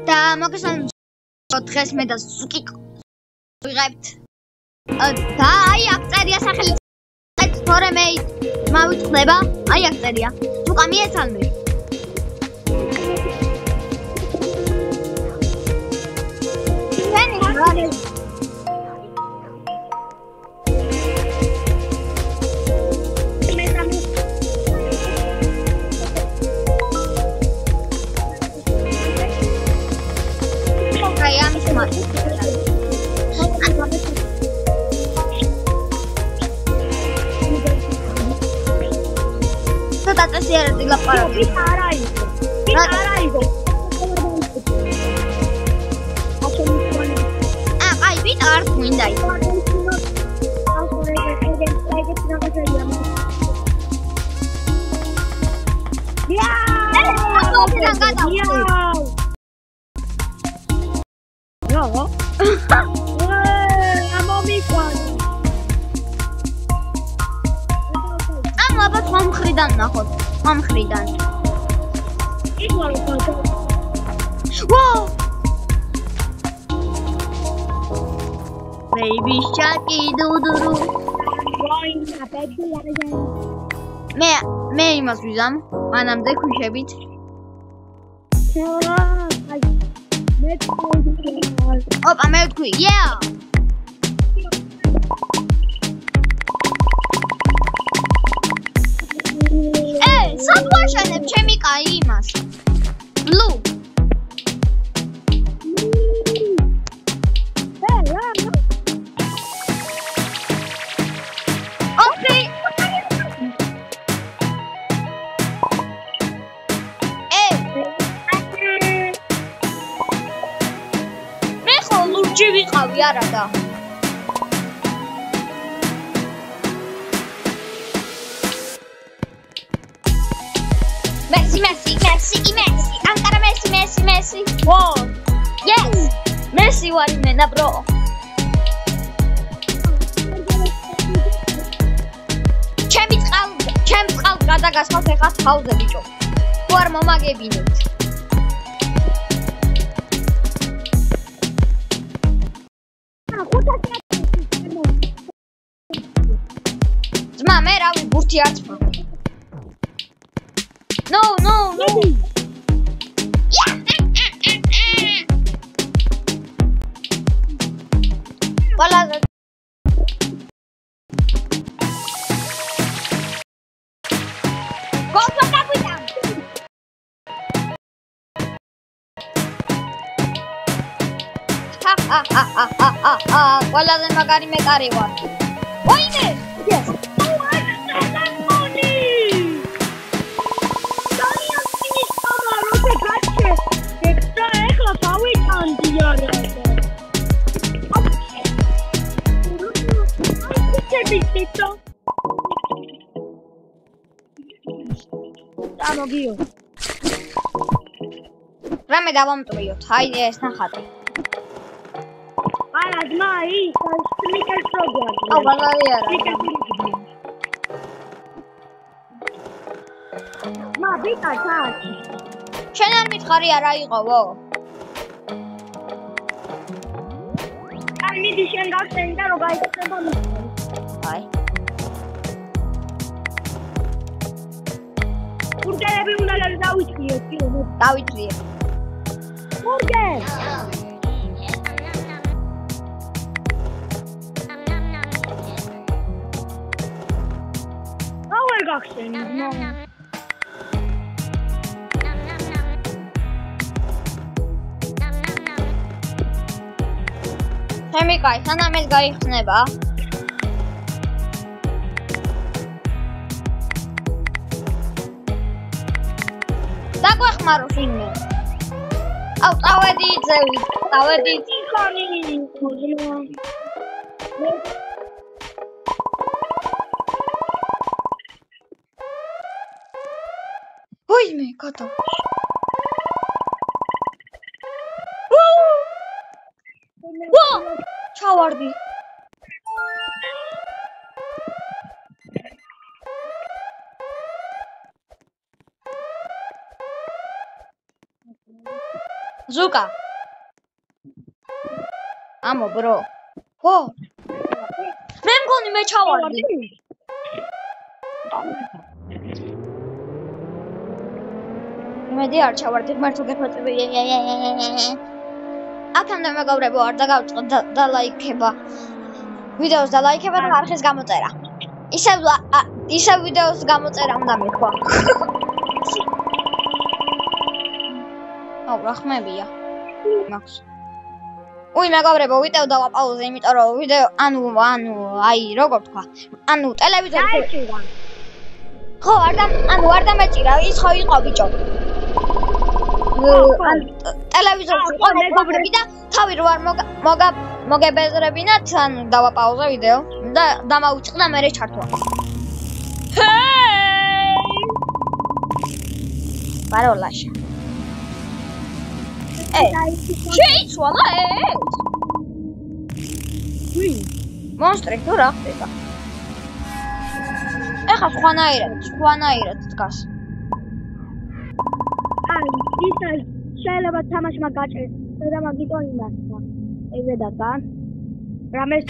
და მოგესალმებით დღეს მე და ზუკი ვიღებთ და აი აქ წერია სახელით თორე მე მავიწყდება აი აქ წერია ზუკა მიესალმე Sierra la para. Ai bitar mindai. Მომხრიდან ნახოთ. მომხრიდან. Whoa! Baby sharky doo doo doo. მე იმას ვიზამ, მანამდე ქვიშებით. ოპა მე ვთქვი, yeah! Sat ვაშენებ ჩემი კაი იმას. Blue. Okay. მე ხო ლურჯი ვიყავი არა და. Messi. Ankara Messi. Whoa. Yes. Messi wari mena bro. ჩემს ყალ გადაგასხავთ ეხლა თავზე ბიჭო. თუ არ მომაგებინეთ. ძმა მე რავი ბურთი არც No. Voilà. Go for capitán. Voilà de magari me carego. Oye, yes. Amogio. Rame davamtvriyot. Haide es naxate. Ala dzmai, sniker program. Au balari ara. Ma bita chach. შენ არ მითხარი არა იყავო? არ მიდი შენ გახსენე და რომ გაიქცება მითხარი. აი. ბურგერები უნდა დავიჭრიეთ, კიდე. დავიჭრიეთ. ბურგერ. აუ გახსენე. ჩემი კაი, სანამ ეს გაიხსნება. დაგვეხმარო შინმე. აუ, წავედი ძევი, წავედი. ოიმე, გადავში. ჩავარდი. Zuka. ამო bro. ხო. მე მგონი მე ჩავარდი. მედი არ ჩავარდი, მართლა გეფოწები. აქამდე მეგობრებო, არ დაგავწყოთ და ლაიქება. ვიდეოს და ლაიქება და არხის გამოწერა. ისევ ვიდეოს გამოწერა უნდა მეკვა. აუ, რა ხმებია? მაქვს. უი, მეგობრებო, ვიდეო დავაპაუზე, იმიტომ რომ ვიდეო, ანუ, აი, როგორ თქვა? ანუ, ტელევიზორი დაიჭირა. ხო, არ დამეჭირა, ის ხო იყო ბიჭო. ტელევიზორში იყო მეგობრები და თავი რო არ მოგებეზრებინათ, ანუ დავაპაუზე ვიდეო და დამაუჭყ და მერე ჩართვა. პაროლაშა. შეიცვალა ეს? ვინ? მონსტრი თუ რა ხდება? ეხა სხვანაირად დგას. აი, ის შეიძლება თამაშმა გაჭრეს, და მაგიტო იმასა. ეზედაკა. რამეს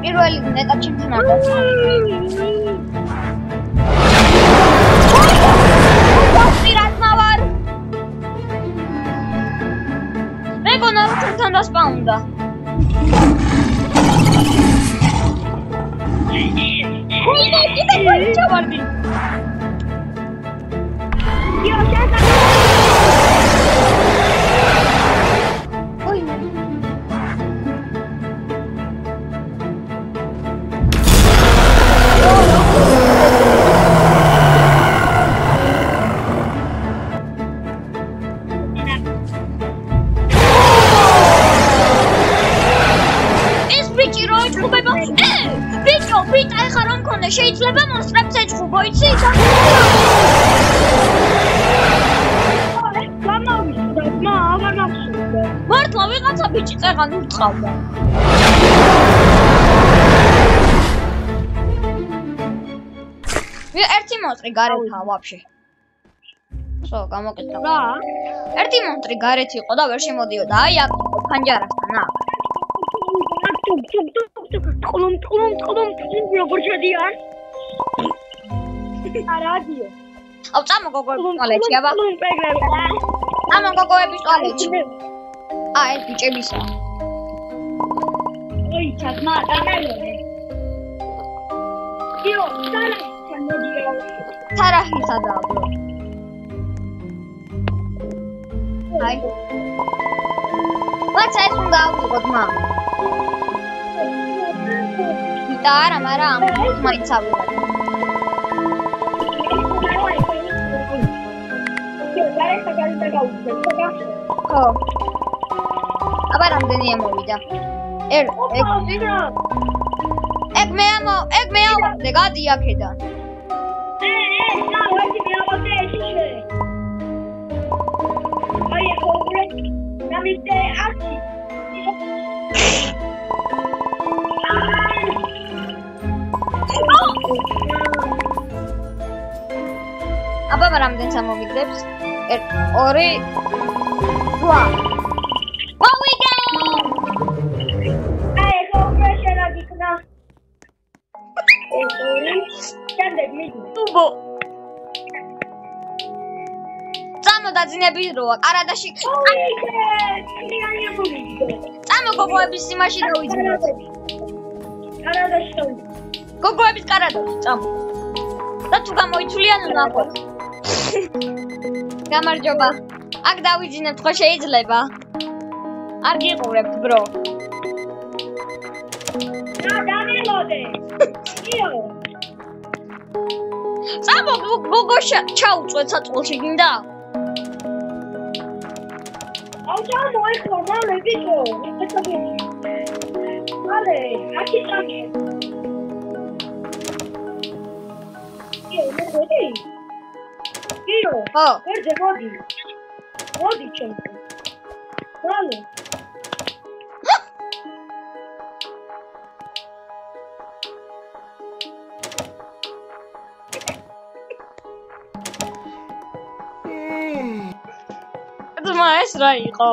პირველი ეტაპში მძნარ ვარ. მეგონა რომ ჩვენთან დასპაუნდა. კიდე ჩავარდი. იო, შედა. ოი. შეიძლება მონსტრებს ეჭხუბო, იცი? გამოვიდა, აღარ მახსოვდა. მართლა ვიღაცა ბიჭი წეღან ურწყავდა. ერთი მონსტრი გარეთაა ვაფშე. სო, გამოკეთდა. რა? ერთი მონსტრი გარეთ იყო და ვერ შემოდიოდა. აი აქ ფანჯარასთან აქ. ტყლუმ როგორ შედიან? არადიო. აუ წამო გოგოების ტუალეტში, აბა. წამო გოგოების ტუალეტში. ეს ბიჭებისა. ოი, ჩადმა, დაგალოდე. იო, სამოდიო. თარახისადაა, ბრო. აი. ვაცა ეს უნდა ავიღოთ, მამ. არა, მაგრამ მაინც ავიღოთ. ხო. აბა რამდენია მოვიდა? ეგ მე ავარდე, გადი აქედან. და ვაჭი მე ავარდე ესე. აი, ხოლმე გამიწე აკი. აბა რამდენს ამოვიგდებს? 1 2 8 მოვიგე! აი, ხოლმე შეგიქნა. შემდეგ მიდი. ტუბო. წამო დაძინები როა, კარადაში. წამო გოგოების იმაში დავიძინოთ. კარადაში. გოგოების კარადაში, წამო. და თუ გამოიცვლიან ნახოთ. გამარჯობა. აქ დავიძინებთ ხო შეიძლება? არ გიყურებთ, ბრო. რა დამელოდე? იო. წამო გოგო ჩაუწვეთ საწოლში გინდა? აუ ჩამო ეხლა მალე ვიქო. მალე, აკი წამი. იო, ხო. ვერდე მოდი. მოდი ჩემს. მალე. ეს რა იყო?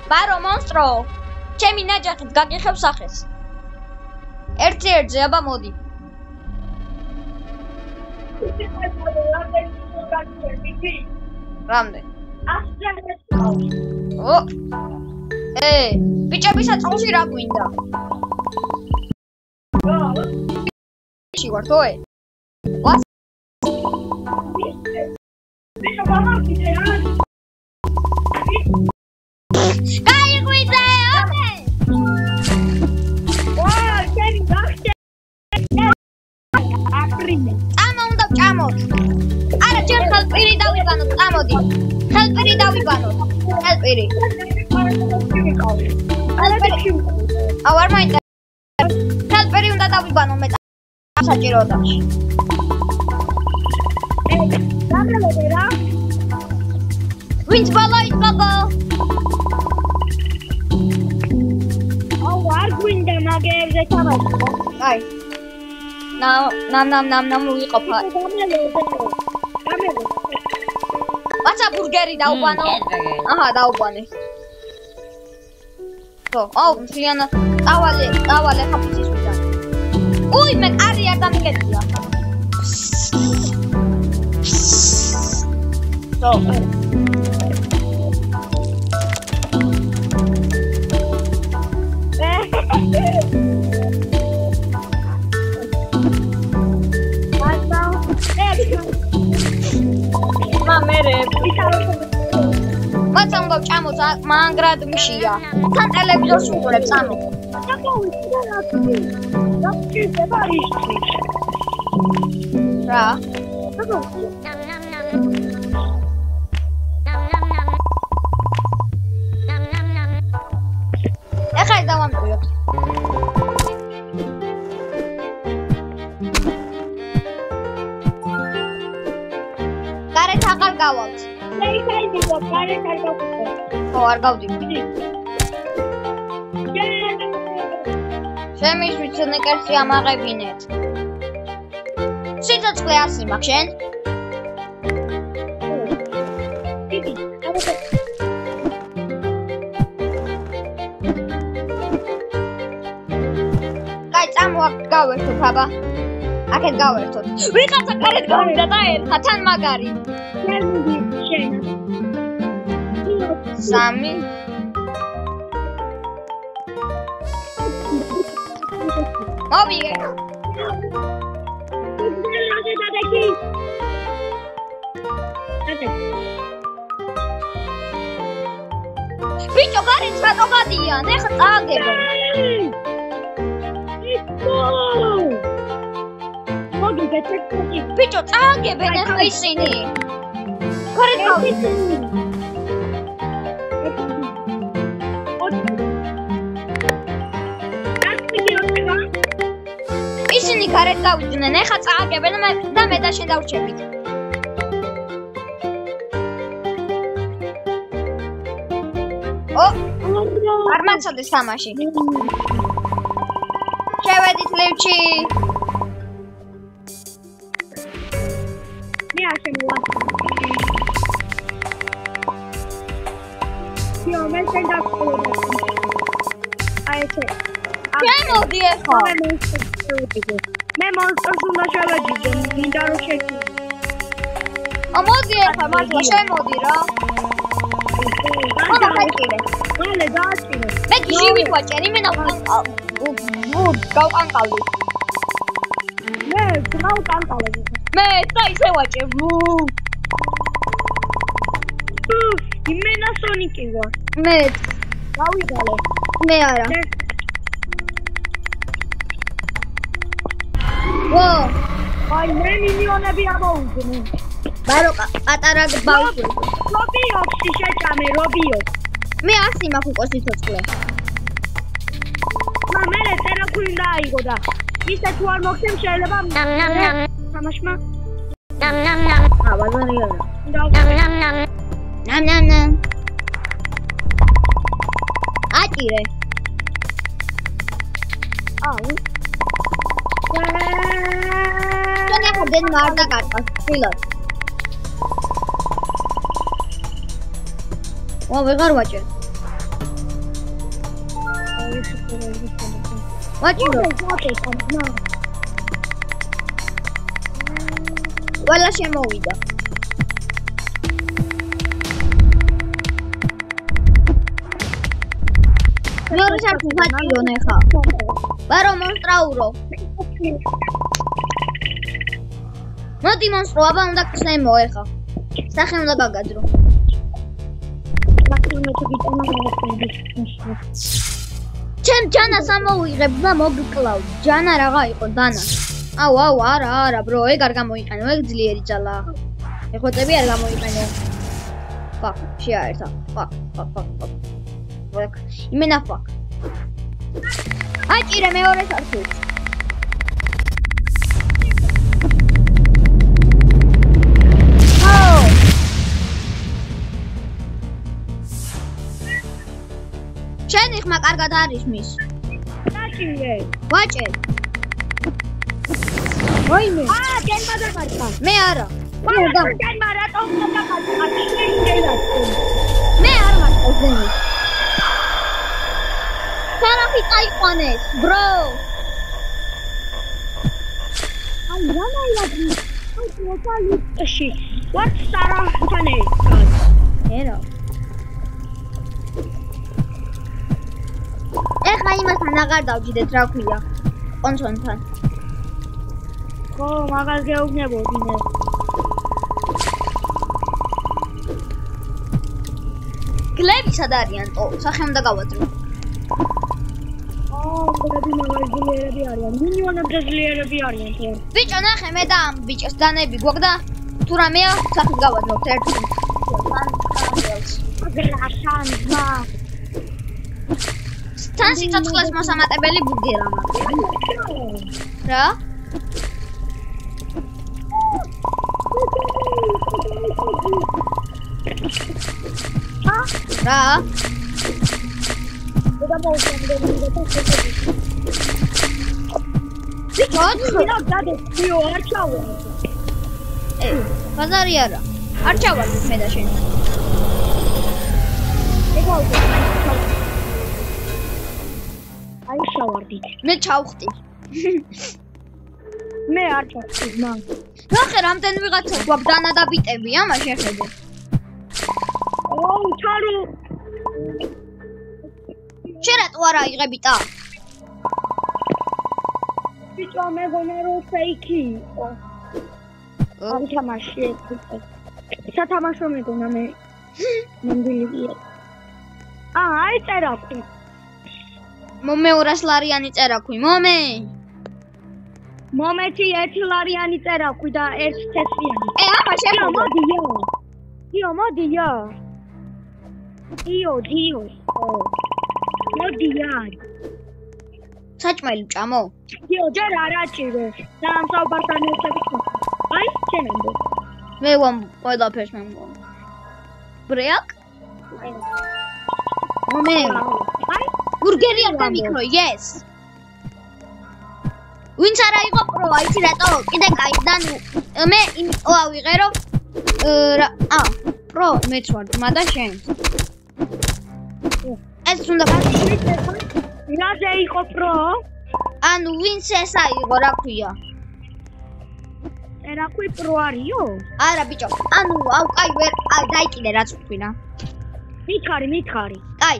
ბარო მონსტრო, ჩემი ნაჯახით გაგიხებ სახეს. ერთი-ერთზე, აბა მოდი. რამდენ? ო. ბიჭებისა წყალში რა გვინდა? ში ვარ თოე? ვას? ბიჭო გამარჯვე რა? გაიღვიძე, აბე! ვა, შენი გახდე. აკრინე. წამო უნდა ვჭამოთ. არა, ჯერ ხელპირი დავიბანოთ, წამოდი. ხელპირი დავიბანოთ. ხელპირი. აუ არ მაინტერესებს. ხელპირი უნდა დავიბანო მე საჭიროა. გამელოდე რა? ვინც ბალაით გოგო? აუ არ გვინდა მაგერზე თამაში. აი. ნამ ვიყოფა. გამელოდე. მაცა ბურგერი დაუბანო. აჰა, დაუბანე. აუ, მთლიანად დავალე ხაფიცის ვიდან. უი, მე არი არ დამიგეთია. მაცა უნდა ვჭამოთ, მანგრად მშია. თან ტელევიზორს უყურებ, წამო. რა? ეხლა დავამტვიოთ. გარეთ აღარ გავალთ. ხო, არ გავდივდი. შემის ვიცნეკერსი ამაღებინეთ. სიცოცხლე 100 მაქვს შენ? კაი, წამო აქ გავერთოთ, აბა. აქეთ გავერთოთ. ვიღაცა გარეთ გავიდა და ერთხა თან მაგარი. სამი. მოვიგე. ბიჭო, გარეთ რატო გადიან? ეხლა წააგებენ. ბიჭო, წააგებენ ეხლა ისინი. გარეთ გავიდნენ. ისინი გარეთ გავიდნენ, ეხლა წააგებენ და მე და შენ დავრჩებით. ო, არ მაცოდეს თამაში. შევედით ლივჩი. მე არ შემოვა. მე შენ დავწოვე. აი ეს. შემოდი ეხლა. მე მონსტრს უნდა შევეჯიდე, მინდა რომ შეჭი. მოდი ეხლა, მართლა შემოდი რა. გააჭირე. მალე გააჭირე. მე გიჟივით ვაჭერი, მე გავყანყალდი. მე გავყანყალდი. მე და ისე ვაჭერ. იმენა სონიკი ვარ. მე გავიგალე. მე არა. ო, აი მე მილიონები ამოუძნე. ბარო პატარა ბავშვი. რობიოქსი შეჭამე, რობიოქს. მე 100 მაქვს უკვე სიცოცხლე. მე წერაქვილი დააიღო და ისე თუ არ მოგცემ შეიძლება თამაშმა. ბაზარია. ნამ. აჭირე. აუ. შენ ახლა დენ მარდა გატყავს, ხილად. ვა ვეღარ ვაჭერ. ვაჭირო. ყველა შემოვიდა. მეორე საერთოდ ვაჭირო ნახა. ბარო მონსტრაურო. მოდი მონსტრო, აბა უნდა გწემო ეხა. სახე უნდა გაგაძრო. ჩემ ჯანას ამოვიღებ და მოგკლავ. ჯანა რაღა იყო დანა. აუ, არა, bro, ეგ არ გამოიყენო, ეგ ძლიერი ძალაა. ეხოწები არ გამოიყენო. Fuck, შეაერთა. Fuck. იმენა fuck. აჭირე მეორე სართულს. შენი ხმა კარგად არის მის. დაჭირე. ვაჭერ. ვაიმე. გენბა დაგარდა. მე არა. გენბა რატომ დაგარდა? მე არ მარტო გენი. სარაფი წაიყვანეს, bro. აი რამაიადი. აი პროფაილში. What სარაფანე? ერა. ეხლა იმასთან აღარ დავჯიდეთ რა ქვია. კონსონთან. ხო, მაგას გეუბნებოდი მე. გლები სად არიან? სახე უნდა გავაძრო. გლები მაგალითად არიან. მინიონებზე ძლიერები არიან თორე. ბიჭო, ნახე მე და ამ ბიჭს დანები გვაქვს და თუ რამეა, სახე გავაძროთ ერთ. აგრაშანმა. თან სიცოცხლეს მოსამატებელი ბურგერა მაქვს. რა? რა? და მოუწევდი და ბიჭო, გადაიო არ ჩავა. ბაზარი არა. არ ჩავარდით მე და შენ. აი შავარდით. მე ჩავხტი. მე არ ჩავხტი, მან. ნახე, რამდენი ვიღაცა გვაქვს დანადაბიტები, ამა შეხედე. ჩარო. შენ რატო არ აიღებიტა? ბიჭო, მეგონა რომ ფეიქი იყო. არ თამაში. სათამაშო მეგონა მე. მენდილი. აი წერაქვი. მომე 200 ლარიანი წერაქვი, მომე. მომეთი 1 ლარიანი წერაქვი და 1 თეთრიანი. აბა შეხედე. მოდია. დიო. მოდია. საჭმელი ჭამო. დიო, ჯერ არ აჭირე. და ამ საუბართან ერთად ხო. აი, შენამდე. მე ვამ ყველაფერს მემგონ. ბრეაკ? მომე. აი, ბურგერი არ დამიქრო, yes. ვინც არა იყო პრო, აიცი რატო? კიდე კაი და მე იმიტომ ავიღე რომ პრო მეც ვარ, მადა შენ. ეს უნდა რაზე იყო პრო? ანუ ვინც ეს აიღო, რა ქვია? წერაქვი პრო არისო? არა ბიჭო, ანუ აუ კაი ვერ დაიკიდე რაც ვთქვინა. მითხარი. კაი,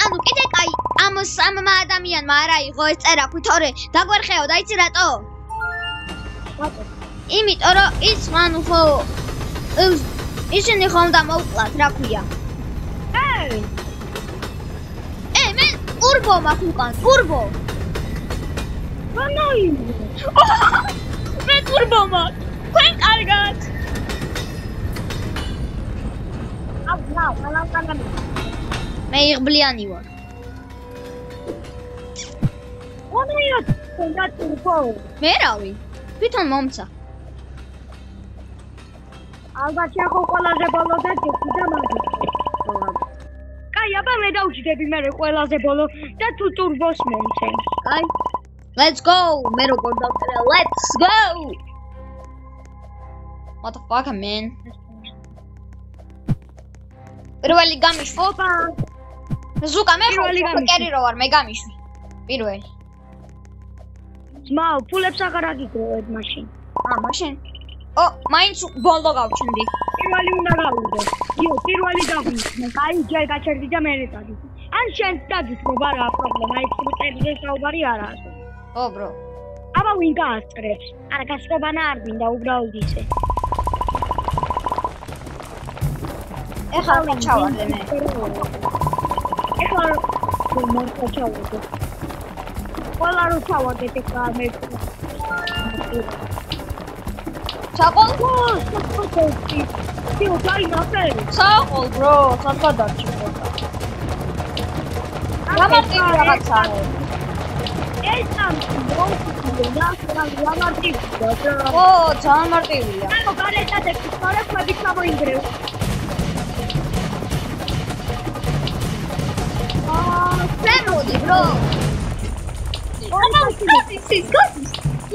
ანუ კიდე კაი ამ სამმა ადამიანმა არ აიღო ეს წერაქვი, თორე დაგვერხეოდა, იცი რატო? რატო? იმიტომ რომ ის ანუ ხო ისინი ხომ და მოუკლათ, რა ქვია? მე ტურბო მაქვს უკან, ტურბო. მანაი. მე ტურბო მაქვს. თქვენ კარგად. მე იღბლიანი ვარ. მე რავი, თვითონ მომცა. ალბათ შეხო ყველაზე ბოლო და ჯექი და მაგის. კაი, აბა მე დავჭიდები მე ყველაზე ბოლო და თუ ტურბოს მომცენ. კაი. Let's go. მე როგორ დავწერე? Let's go. What the fuck, man? პირველი გამიშვო. ზუკა მე ხერი რო ვარ, მე გამიშვი. პირველი. ძმაო, ფულებს აღარ აგიგროვებ მაშინ. მაშინ. მაინც ბოლო გავჩნდი. პირველი უნდა გავიდე. იო, პირველი დავიწყე. აი, ჯერ გაჩერდი და მე წადი. ან შენ დაგიწყებ, არა პრობლემა, აი წერიზე საუბარი არ არის. ო, ბრო. აბა ვინ გაასწრებს? არა, გასწრებანა არ მინდა, უბრალოდ ისე. ეხლა რა ჩავარდე მე? ეხლა მორჩა ჩავარდე. ყველა რო ჩავარდეთ ეხლა მე. ჩაყოლ? Tio, dai, no fer. ჩაყოლ, bro, სადღაც გამარტივი რაღაცა. ეს გამარტივია. ო, ძალიან მარტივია. ანუ გარეთად ექცტორებს მე ჩამოინგრევ. Family, bro.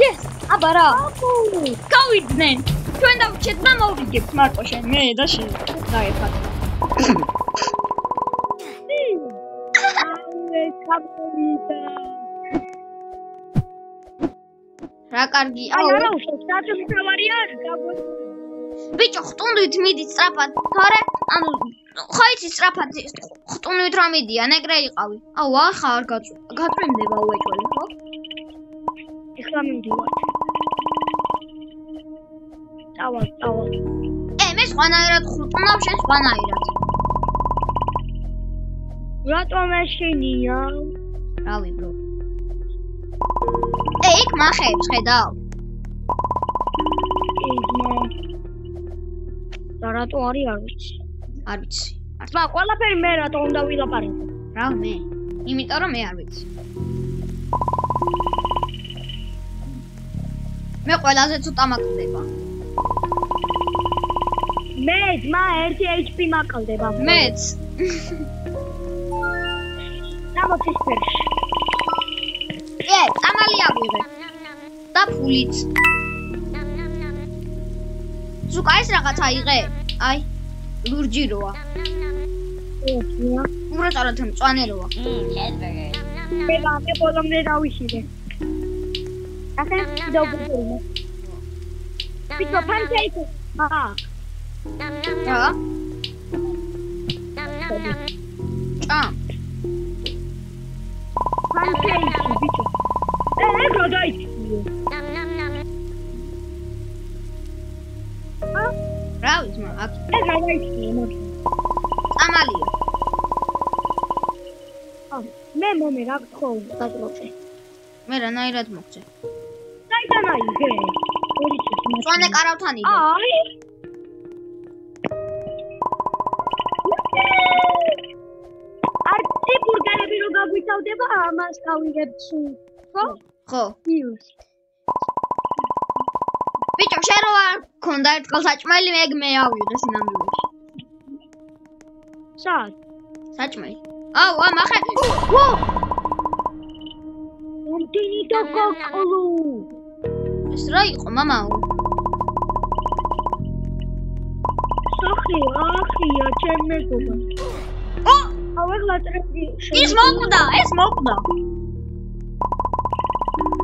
Yes, აბა რა. გავიდნენ. ჩვენ დავჭეთ და მოვიგებთ მარკო შენ. მე და შენ. დაიხარ. რა კარგი. აი არა უშავს, საჭმელი არ გაბო. ბიჭო, ხტუნდით მიდი სწრაფად. თორე, ანუ ხო იცი სწრაფად ხტუნდით რა მიდიან, ეგრე იყავი. აუ, ახლა არ გაწვიმდება უეჭველი, ხო? ეხლა მივდივარ. დავა. მე სხვანაირად ხტუნავ, შენ სხვანაირად. რატომ ეშინია? რავი, ბრო. იქ მახებს ხედავ. და რატო არის არ ვიცი. არ ვიცი. ძმა, ყველაფერი მე რატო უნდა ვილაპარაკო? რა მე? იმიტომ რომ მე არ ვიცი. მე ყველაზე ცოტა მაკლდება. მე ძმა 1 HP მაკლდება. მეც. დამოწისფერში. წამალი აღვიღე. და ფულიც. ზუკა ეს რაღაც აიღე? აი, ლურჯი როა. უბრალოდ მწვანე როა. მე ბოლომდე დავიშილე. ახლა დავბუდე. ბიჭო, პანკეიკი. რა? Pancake, bicho. Egro dai. რა ვიცი, აქ. Egro dai. წამალია. მე მომე რა გქო დაძლოცე. მე რანაირად მოგწე. საიდან აიღე? მწვანე კარავთან იდე. აი. არტი ბურგერები რო გაგვიცავდება, ამას გავიგებთ სულ. ხო. იუს. ბიჭო, შენ რო არ გქონდა ერთხელ საჭმელი, მე ავიღე სინამდვილეში. სად? საჭმელი. აუ, მახე. მომდენი და გოკლუ. ეს რა იყო, მამაო? ახია, ჩემ მეგობა. აუ, ეგლა ტრები. ის მოკვდა.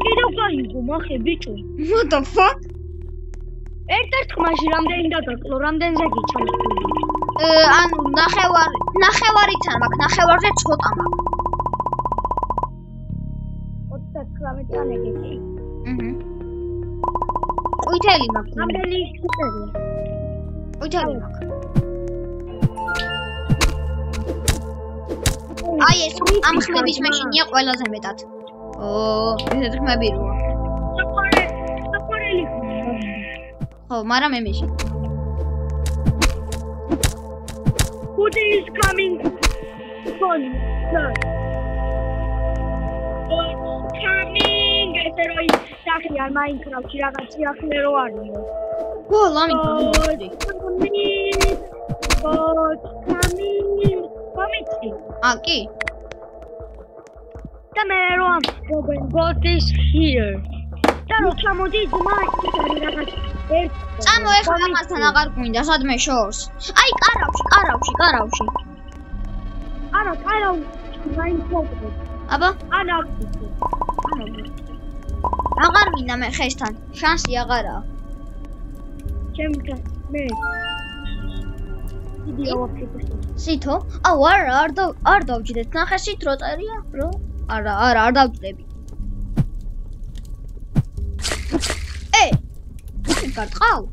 კიდევ გაიგო, მახე, ბიჭო. What the fuck? ერთ-ერთ ხმაში რამდენი დაგაკლო, რამდენზე გიჩვენე? ანუ ნახევარითან მაქვს, ნახევარზე ცოტა მაქვს. 39-თან ეგეთი. ყვითელი მაქვს. რამდენი ყვითელია? ყვითელი მაქვს. აი ეს ამ ხმების მაშინია ყველაზე მეტად. ესეთ ხმები როა. საყვარელი ხმაა. ხო, მაგრამ მე მეში. Who is coming? Phone. Coming. ესე რომ სახი არ Minecraft-ში რაღაც ახლა რო არისო. ო, ლამი გამიდი. Coming. კი. და მე რომ got this here. და რო ჩამოდი ძმა ის არის რაღაც წამო ეხლა ამასთან აღარ გვინდა სადმე შორს. აი კარავში. არა, გაინფორტე. აბა, ანა. აღარ მინდა მე ხესთან. შანსი აღარაა. ჩემთან მე. ვიდეო ვაფიქრე. სითო? აუ არა, არ დავჯდეთ. ნახე სით რო წერია, ბრო? არა, არ დავჯდები. გარტყავ?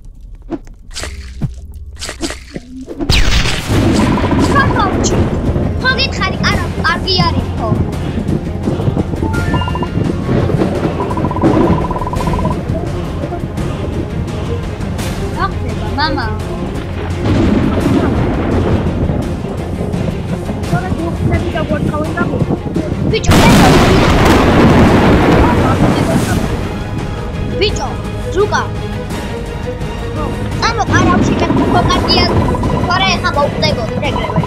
ხახავჩი. ხო გითხარი, არა, კარგი არის ხო? ახლა мама. τώρα გუხნები და გვართავენ და ბიჭო, ბიჭო, ზუკა. ამო კარავში კეთქოკარდია თორე ეხა მოვწეგოთ ეგრევე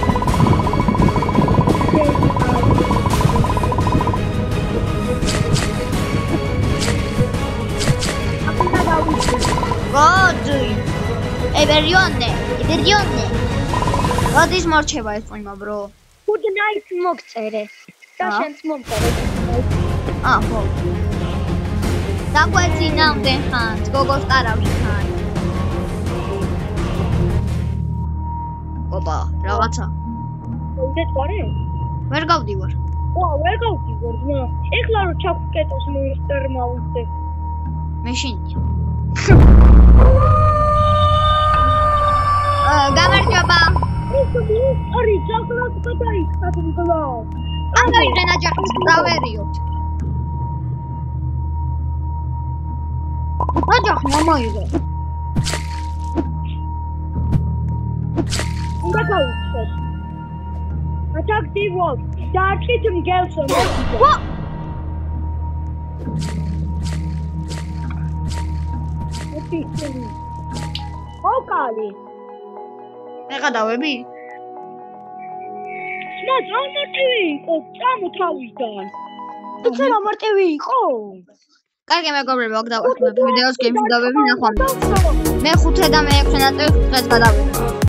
გოდი ებერიონე როდის მორჩება ეს ყიმა ბრო good night მოგწერე და შენც მოგწერე ხო დაგვეცინამდე ხან გოგოს კარავში ხან ოპა, რაღაცა. მოვიდეთ გარე? ვერ გავდივარ. ვერ გავდივარ, ძმა. ეხლა რო ჩავკეტოს მოისტერ მოვიდე. მეშინია. გამარჯობა. ორი ჯაკლას გადაიხსნა მგლა. ანუ იყენა ჯახის დავერიოთ. ოჯახი მომოიღე. გაგაუცხოთ. ატაქტივოთ. დაარჩით მგელსო. ოკალი. ეხა დავები? მარტივი იყო, წამოთავიდან. იცი რა მარტივი იყო? კარგი მეგობრებო, აქ დავახლებთ ვიდეოს გემს დავები ნახვამდის. მე 5 და მე 6 ნაწილი დღეს გადავიღე.